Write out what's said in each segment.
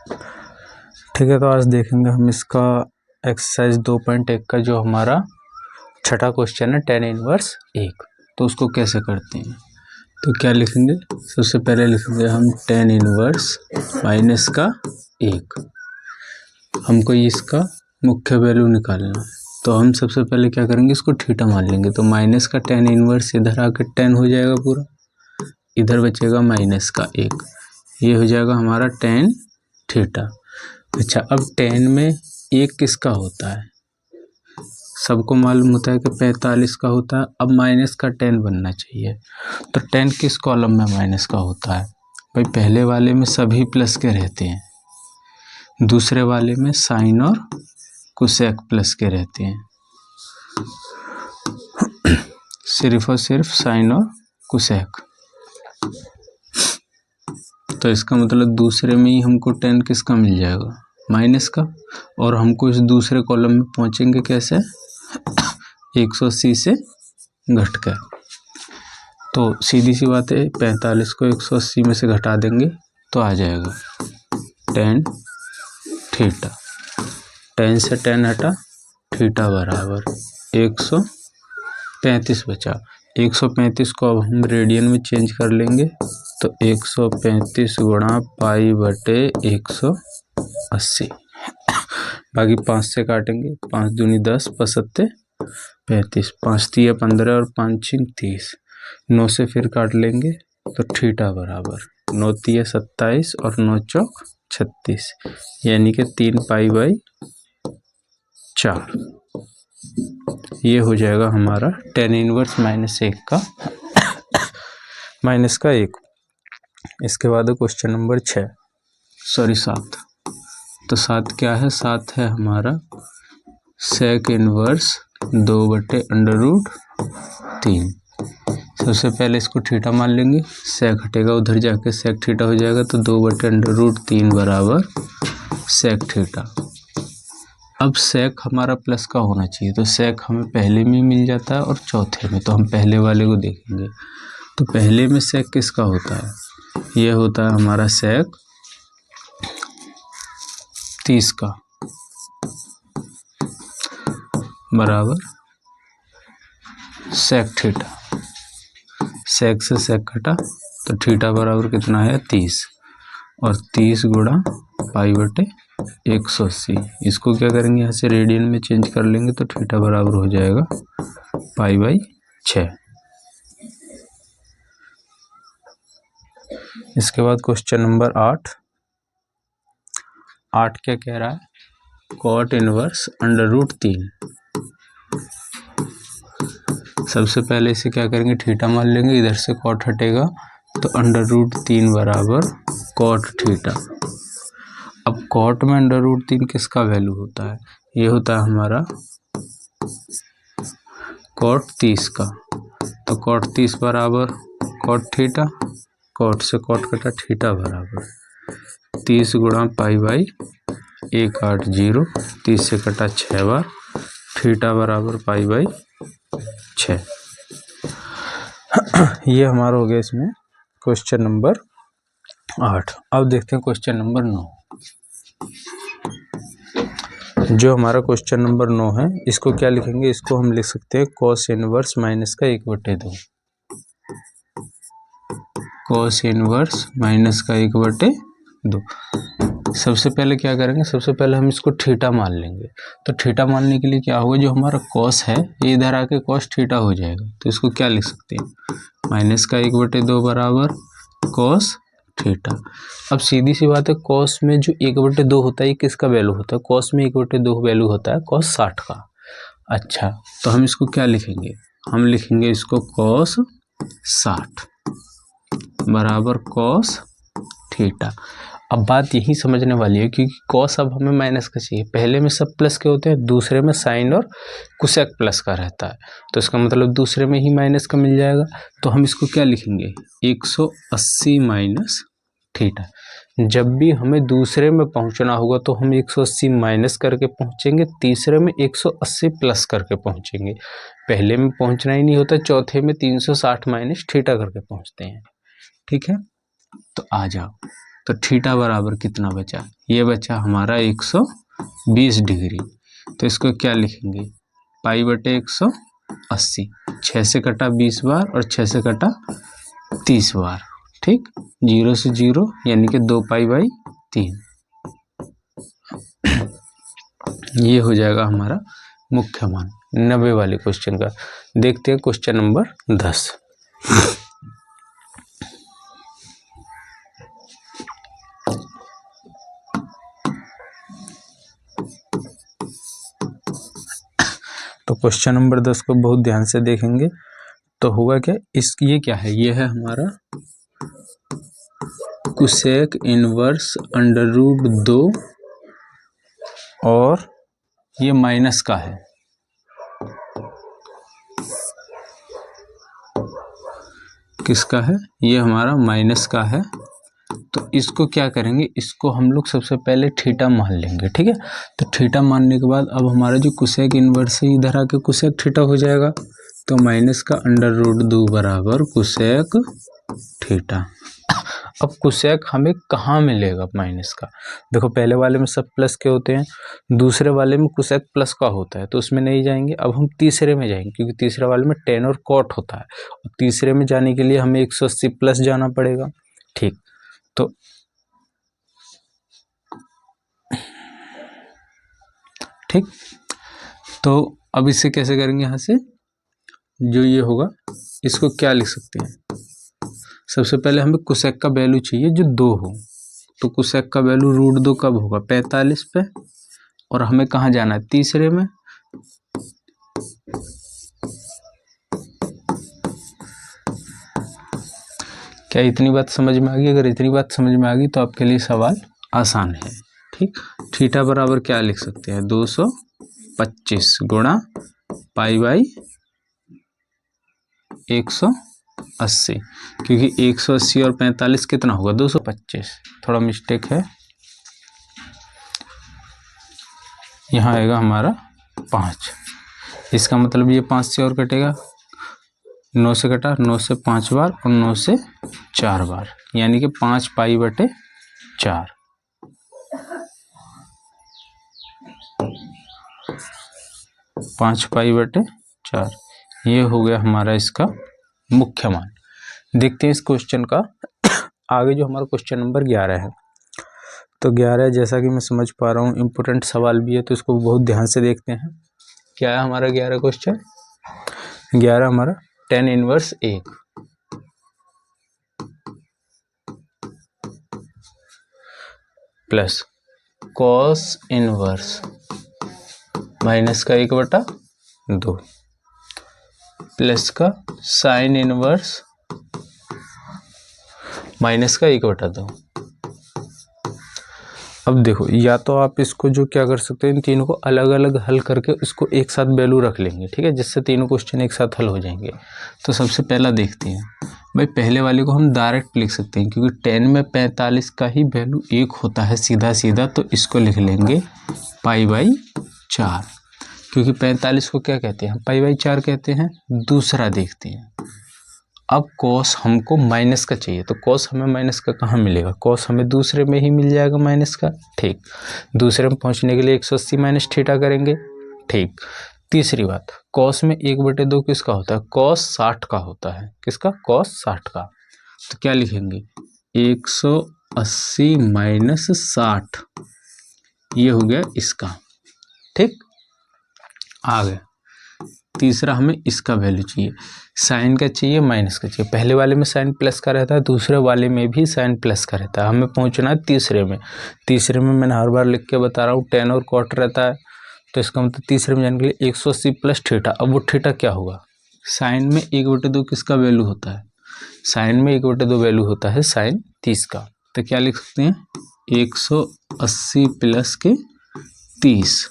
ठीक है, तो आज देखेंगे हम इसका एक्सरसाइज 2.1 का जो हमारा छठा क्वेश्चन है tan इनवर्स 1। तो उसको कैसे करते हैं, तो क्या लिखेंगे, सबसे पहले लिखेंगे हम tan इनवर्स माइनस का 1। हमको इसका मुख्य वैल्यू निकालना, तो हम सबसे पहले क्या करेंगे, इसको थीटा मान लेंगे। तो माइनस का tan इनवर्स इधर आके tan हो जाएगा पूरा, इधर बचेगा माइनस का 1, ये हो जाएगा हमारा tan थीटा। अच्छा, अब tan में 1 किसका होता है, सबको मालूम होता है कि 45 का होता है। अब माइनस का tan बनना चाहिए, तो tan किस कॉलम में माइनस का होता है भाई, पहले वाले में सभी प्लस के रहते हैं, दूसरे वाले में साइन और कोसेक प्लस के रहते हैं, सिर्फ और सिर्फ साइन और कोसेक। तो इसका मतलब दूसरे में ही हमको tan किसका मिल जाएगा, माइनस का। और हमको इस दूसरे कॉलम में पहुंचेंगे कैसे, 180 से घट कर। तो सीधी सी बात है, 45 को 180 में से घटा देंगे तो आ जाएगा tan थीटा। tan से tan हटा, थीटा बराबर 135 बचा। 135 को अब हम रेडियन में चेंज कर लेंगे, तो 135 गुणा पाई बटे 180। बाकी 5 से काटेंगे, 5 दूनी 10, 5 सत्ते 35, 5 तिया 15 और 5 छिंग 30। 9 से फिर काट लेंगे, तो थीटा बराबर 9 तिया 27 और 9 चौक 36, यानी कि 3 पाई बाई 4। ये हो जाएगा हमारा tan इनवर्स -1 का -1। इसके बाद क्वेश्चन नंबर 7। तो 7 क्या है, 7 है हमारा sec इनवर्स 2/√3। सबसे पहले इसको थीटा मान लेंगे, sec हटेगा उधर जाके sec थीटा हो जाएगा, तो 2/√3 बराबर sec थीटा। अब sec हमारा प्लस का होना चाहिए, तो sec हमें पहले में मिल जाता है और चौथे में, तो हम पहले वाले को देखेंगे। तो पहले में sec किसका होता है, यह होता है हमारा sec 30 का बराबर sec थीटा। sec से sec घटा, तो थीटा बराबर कितना है 30, और 30 गुणा पाई बटे 180। इसको क्या करेंगे, यहाँ से रेडियन में चेंज कर लेंगे, तो थीटा बराबर हो जाएगा पाई बाई 6। इसके बाद क्वेश्चन नंबर 8 क्या कह रहा है, cot इनवर्स √3। सबसे पहले इसे क्या करेंगे, थीटा मान लेंगे, इधर से cot हटेगा, तो √3 बराबर cot थीटा। अब cot में √3 किसका वैल्यू होता है, ये होता है हमारा cot 30 का। तो cot 30 बराबर cot थीटा, cot से cot कटा, थीटा बराबर 30 गुणा पाई बाई 180, 30 से कटा 6 बार, थीटा बराबर पाई बाई 6। ये हमारा हो गया इसमें क्वेश्चन नंबर 8। अब देखते हैं क्वेश्चन नंबर 9। जो हमारा क्वेश्चन नंबर 9 है, इसको क्या लिखेंगे, इसको हम लिख सकते हैं cos इनवर्स -1/2। cos inverse -1/2। सबसे पहले क्या करेंगे, सबसे पहले हम इसको थीटा मान लेंगे। तो थीटा मानने के लिए क्या होगा, जो हमारा cos है ये इधर आके cos थीटा हो जाएगा। तो इसको क्या लिख सकते हैं, -1/2 बराबर cos थीटा। अब सीधी सी बात है, cos में जो 1/2 होता है, ये किसका वैल्यू होता है, cos में 1/2 वैल्यू होता है cos 60 का। अच्छा, तो हम इसको क्या लिखेंगे, हम लिखेंगे इसको cos 60 बराबर cos थीटा। अब बात यही समझने वाली है, क्योंकि cos अब हमें माइनस का चाहिए, पहले में सब प्लस के होते हैं, दूसरे में साइन और कोसेक प्लस का रहता है, तो इसका मतलब दूसरे में ही माइनस का मिल जाएगा। तो हम इसको क्या लिखेंगे, 180 माइनस थीटा। जब भी हमें दूसरे में पहुंचना होगा, तो हम 180 माइनस करके पहुंचेंगे, तीसरे में 180 प्लस करके पहुंचेंगे। पहले में पहुंचना ही नहीं होता, चौथे में 360 माइनस थीटा करके पहुंचते हैं। ठीक है, तो आ जाओ, तो थीटा बराबर कितना बचा, ये बचा हमारा 120 डिग्री। तो इसको क्या लिखेंगे, पाई बटे 180। 6 से कटा 20 बार और 6 से कटा 30 बार, ठीक। 0 से 0 यानी कि 2 पाई बाई 3। ये हो जाएगा हमारा मुख्य मान 90 वाले क्वेश्चन का। देखते हैं क्वेश्चन नंबर 10। तो क्वेश्चन नंबर 10 को बहुत ध्यान से देखेंगे तो होगा क्या, ये क्या है, ये है हमारा कोसेक इनवर्स अंडर रूट 2 और ये माइनस का है। किसका है, ये हमारा माइनस का है। तो इसको क्या करेंगे, इसको हम लोग सबसे पहले थीटा मान लेंगे, ठीक है। तो थीटा मानने के बाद अब हमारा जो कोसेक इनवर्स है इधर आके कोसेक थीटा हो जाएगा। तो माइनस का अंडर रूट 2 बराबर कोसेक थीटा। अब कोसेक हमें कहाँ मिलेगा माइनस का, देखो पहले वाले में सब प्लस के होते हैं, दूसरे वाले में कोसेक प्लस का होता है, तो उसमें नहीं जाएंगे। अब हम तीसरे में जाएंगे क्योंकि तीसरे वाले में टेन और कॉट होता है, और तीसरे में जाने के लिए हमें 180 प्लस जाना पड़ेगा, ठीक। तो ठीक, तो अब इसे कैसे करेंगे, यहाँ से जो ये होगा इसको क्या लिख सकते हैं, सबसे पहले हमें कोसेक का वैल्यू चाहिए जो 2 हो। तो कोसेक का वैल्यू रूट 2 कब होगा, 45 पे, और हमें कहाँ जाना है, तीसरे में। क्या इतनी बात समझ में आ गई, अगर इतनी बात समझ में आ गई तो आपके लिए सवाल आसान है, ठीक। थीटा बराबर क्या लिख सकते हैं, 225 गुणा पाई बाई 180, क्योंकि 180 और 45 कितना होगा, 225। थोड़ा मिस्टेक है, यहाँ आएगा हमारा 5। इसका मतलब ये 5 से और कटेगा, 9 से कटा, 9 से 5 बार और 9 से 4 बार, यानी कि 5 पाई बटे 4। पाँच पाई बटे 4, ये हो गया हमारा इसका मुख्य मान। देखते हैं इस क्वेश्चन का आगे जो हमारा क्वेश्चन नंबर 11 है। तो 11 जैसा कि मैं समझ पा रहा हूँ इम्पोर्टेंट सवाल भी है, तो इसको बहुत ध्यान से देखते हैं। क्या है हमारा 11 क्वेश्चन, 11 हमारा tan inverse 1 plus cos inverse minus का 1/2 प्लस का साइन इनवर्स माइनस का 1/2। अब देखो, या तो आप इसको जो क्या कर सकते हैं, इन तीनों को अलग अलग हल करके उसको एक साथ वैल्यू रख लेंगे, ठीक है, जिससे तीनों क्वेश्चन एक साथ हल हो जाएंगे। तो सबसे पहला देखते हैं भाई, पहले वाले को हम डायरेक्ट लिख सकते हैं क्योंकि 10 में 45 का ही वैल्यू 1 होता है सीधा सीधा, तो इसको लिख लेंगे पाई बाई 4, क्योंकि 45 को क्या कहते हैं, पाई बाई 4 कहते हैं। दूसरा देखते हैं, अब कॉस हमको माइनस का चाहिए, तो कॉस हमें माइनस का कहाँ मिलेगा, कॉस हमें दूसरे में ही मिल जाएगा माइनस का, ठीक। दूसरे में पहुंचने के लिए 180 माइनस थीटा करेंगे, ठीक। तीसरी बात, कॉस में 1/2 किसका होता है, कॉस 60 का होता है, किसका, कॉस 60 का। तो क्या लिखेंगे, 180 माइनस 60, ये हो गया इसका, ठीक। आ गया तीसरा, हमें इसका वैल्यू चाहिए, साइन का चाहिए, माइनस का चाहिए। पहले वाले में साइन प्लस का रहता है, दूसरे वाले में भी साइन प्लस का रहता है। हमें पहुंचना है तीसरे में। तीसरे में मैंने हर बार लिख के बता रहा हूँ, टेन और कॉट रहता है, तो इसका मतलब तीसरे में जाने के लिए 180 प्लस थीटा। अब वो थीटा क्या होगा, साइन में 1/2 किसका वैल्यू होता है, साइन में 1/2 वैल्यू होता है साइन 30 का। तो क्या लिख सकते हैं, 180 प्लस के 30,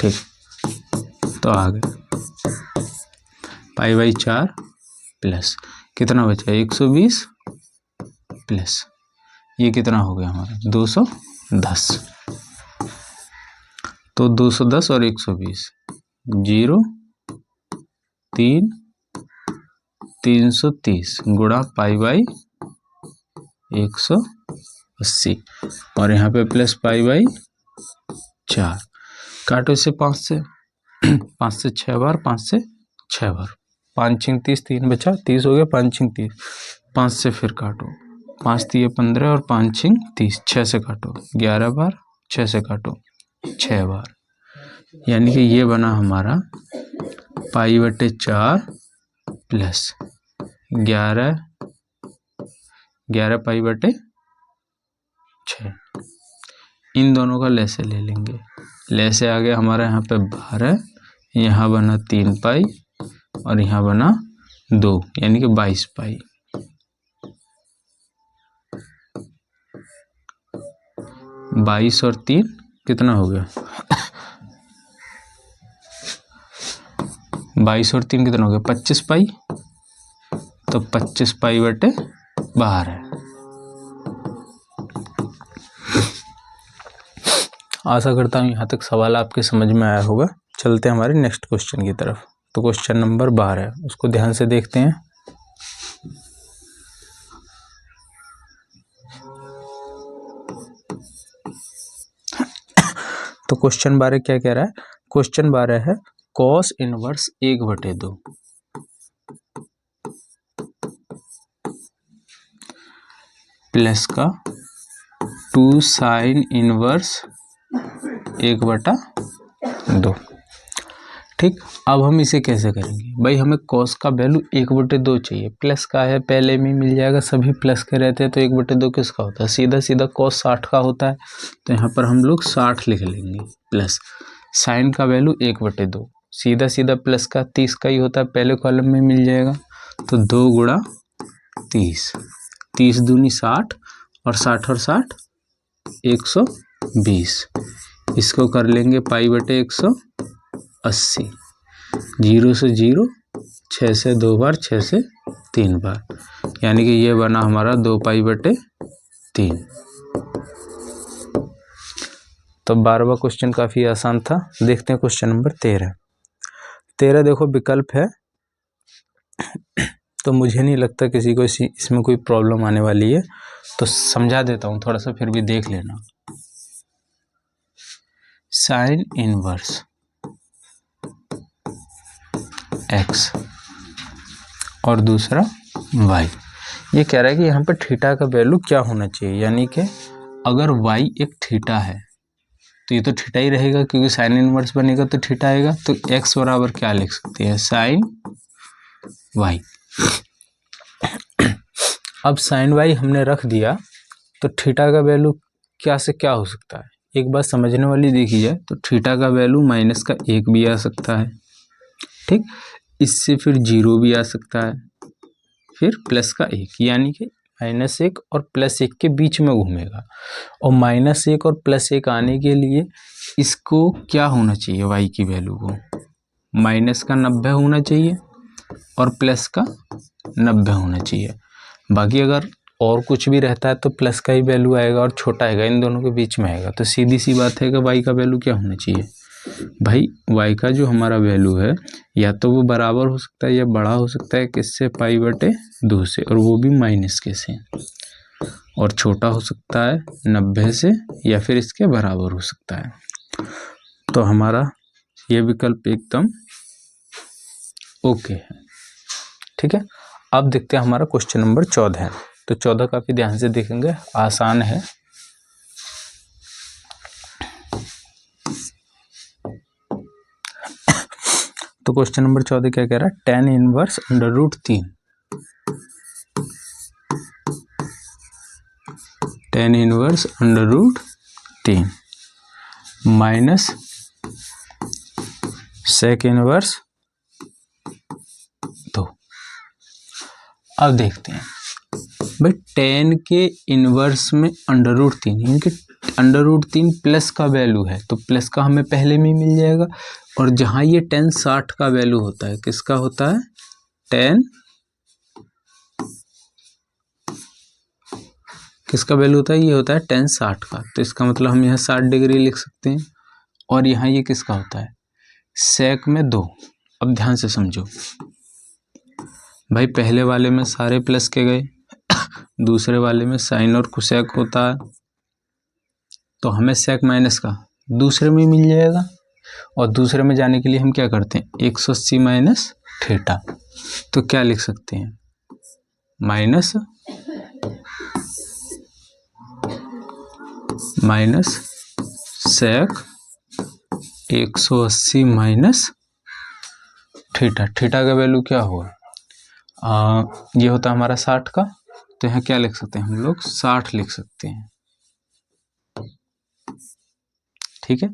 ठीक। तो आ गए पाई बाई 4 प्लस कितना बचा, 120 प्लस ये कितना हो गया हमारा 210। तो 210 और 120, 0 3 330 गुणा पाई बाई 180 और यहाँ पे प्लस पाई बाई 4। काटो इसे 5 से 5 से 6 बार, 5 से 6 बार, 5 छिंग 30, 3 बचा 30 हो गया, 5 छिंग 30, 5 से फिर काटो, 5 तिये 15 और 5 छिंग 30, 6 से काटो 11 बार, 6 से काटो 6 बार, यानी कि ये बना हमारा पाई बटे 4 प्लस 11 पाई बटे 6। इन दोनों का लैसे ले लेंगे, लैसे आ गया हमारा यहाँ पे 12, यहाँ बना 3 पाई और यहाँ बना 2, यानी कि 22 पाई। बाईस और 3 कितना हो गया 22 और 3 कितना हो गया 25 पाई, तो 25 पाई बटे 12। आशा करता हूँ यहाँ तक सवाल आपके समझ में आया होगा। चलते हैं हमारे नेक्स्ट क्वेश्चन की तरफ। तो क्वेश्चन नंबर 12 है, उसको ध्यान से देखते हैं। तो क्वेश्चन 12 क्या कह रहा है? क्वेश्चन 12 है कॉस इनवर्स 1/2 प्लस का 2 साइन इनवर्स 1/2। ठीक, अब हम इसे कैसे करेंगे? भाई हमें कॉस का वैल्यू 1/2 चाहिए, प्लस का है पहले में मिल जाएगा, सभी प्लस के रहते हैं, तो 1/2 किसका होता है? सीधा सीधा कॉस 60 का होता है, तो यहाँ पर हम लोग 60 लिख लेंगे, प्लस साइन का वैल्यू 1/2, सीधा सीधा प्लस का 30 का ही होता है, पहले कॉलम में मिल जाएगा, तो 2 गुणा 30, 30 दूनी 60 और 60 और 60 120, इसको कर लेंगे पाई बटे 180, 0 से 0, 6 से 2 बार, 6 से 3 बार, यानी कि ये बना हमारा 2 पाई बटे 3। तो 12वां क्वेश्चन काफ़ी आसान था। देखते हैं क्वेश्चन नंबर 13। देखो विकल्प है, तो मुझे नहीं लगता किसी को इसमें कोई प्रॉब्लम आने वाली है, तो समझा देता हूँ थोड़ा सा, फिर भी देख लेना। साइन इनवर्स x और दूसरा y, ये कह रहा है कि यहाँ पर थीटा का वैल्यू क्या होना चाहिए, यानी कि अगर y एक थीटा है तो ये तो थीटा ही रहेगा, क्योंकि साइन इनवर्स बनेगा तो थीटा आएगा, तो x बराबर क्या लिख सकते हैं? Sine y। अब साइन y हमने रख दिया, तो थीटा का वैल्यू क्या से क्या हो सकता है? एक बात समझने वाली देखी जाए तो थीटा का वैल्यू -1 भी आ सकता है, ठीक, इससे फिर 0 भी आ सकता है, फिर +1, यानी कि -1 और +1 के बीच में घूमेगा। और -1 और +1 आने के लिए इसको क्या होना चाहिए? y की वैल्यू को माइनस का 90 होना चाहिए और प्लस का 90 होना चाहिए। बाकी अगर और कुछ भी रहता है तो प्लस का ही वैल्यू आएगा और छोटा आएगा, इन दोनों के बीच में आएगा। तो सीधी सी बात है कि y का वैल्यू क्या होना चाहिए? भाई y का जो हमारा वैल्यू है, या तो वो बराबर हो सकता है या बड़ा हो सकता है किससे? पाई बटे 2 से, और वो भी माइनस के से, और छोटा हो सकता है 90 से, या फिर इसके बराबर हो सकता है। तो हमारा ये विकल्प एकदम ओके है, ठीक है। अब देखते हैं हमारा क्वेश्चन नंबर 14 है। तो 14 काफी ध्यान से देखेंगे, आसान है। तो क्वेश्चन नंबर 14 क्या कह रहा है? tan inverse √3, tan inverse √3 minus sec inverse 2। अब देखते हैं भाई, tan के इनवर्स में √3, यानी कि √3 प्लस का वैल्यू है, तो प्लस का हमें पहले में मिल जाएगा। और जहां ये tan 60 का वैल्यू होता है, किसका होता है? tan किसका वैल्यू होता है? ये होता है tan 60 का, तो इसका मतलब हम यहाँ 60 डिग्री लिख सकते हैं। और यहाँ ये किसका होता है? sec में 2। अब ध्यान से समझो भाई, पहले वाले में सारे प्लस के गए, दूसरे वाले में साइन और कोसेक होता है, तो हमें सेक माइनस का दूसरे में मिल जाएगा। और दूसरे में जाने के लिए हम क्या करते हैं, 180 माइनस थीटा। तो क्या लिख सकते हैं, minus sec 180 minus theta. Theta का वैल्यू क्या होगा, ये होता है हमारा 60 का, तो यहाँ क्या लिख सकते हैं हम लोग, 60 लिख सकते हैं। ठीक है,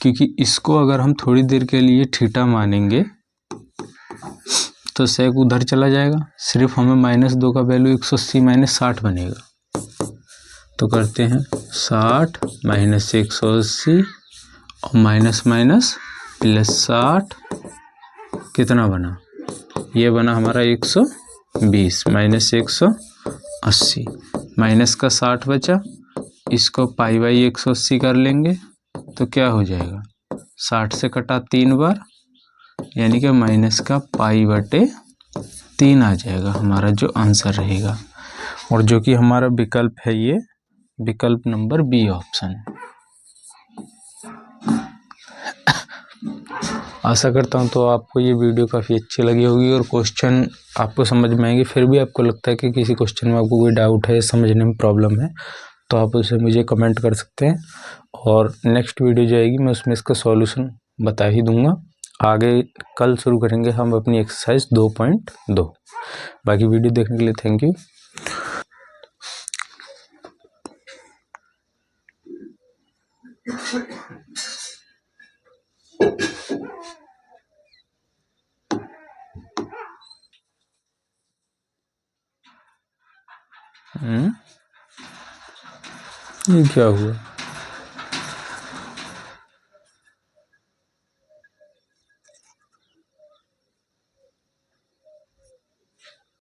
क्योंकि इसको अगर हम थोड़ी देर के लिए थीटा मानेंगे तो सेक उधर चला जाएगा, सिर्फ हमें -2 का वैल्यू 180 माइनस 60 बनेगा। तो करते हैं 60 माइनस 180 और माइनस माइनस प्लस 60, कितना बना, ये बना हमारा 120 माइनस 180, माइनस का 60 बचा, इसको पाई बाई 180 कर लेंगे तो क्या हो जाएगा, 60 से कटा 3 बार, यानी कि माइनस का पाई बटे 3 आ जाएगा हमारा जो आंसर रहेगा। और जो कि हमारा विकल्प है, ये विकल्प नंबर बी ऑप्शन। आशा करता हूँ तो आपको ये वीडियो काफ़ी अच्छी लगी होगी और क्वेश्चन आपको समझ में आएंगे। फिर भी आपको लगता है कि किसी क्वेश्चन में आपको कोई डाउट है, समझने में प्रॉब्लम है, तो आप उसे मुझे कमेंट कर सकते हैं और नेक्स्ट वीडियो जो आएगी मैं उसमें इसका सॉल्यूशन बता ही दूंगा। आगे कल शुरू करेंगे हम अपनी एक्सरसाइज 2.2। बाकी वीडियो देखने के लिए थैंक यू। ये क्या हुआ?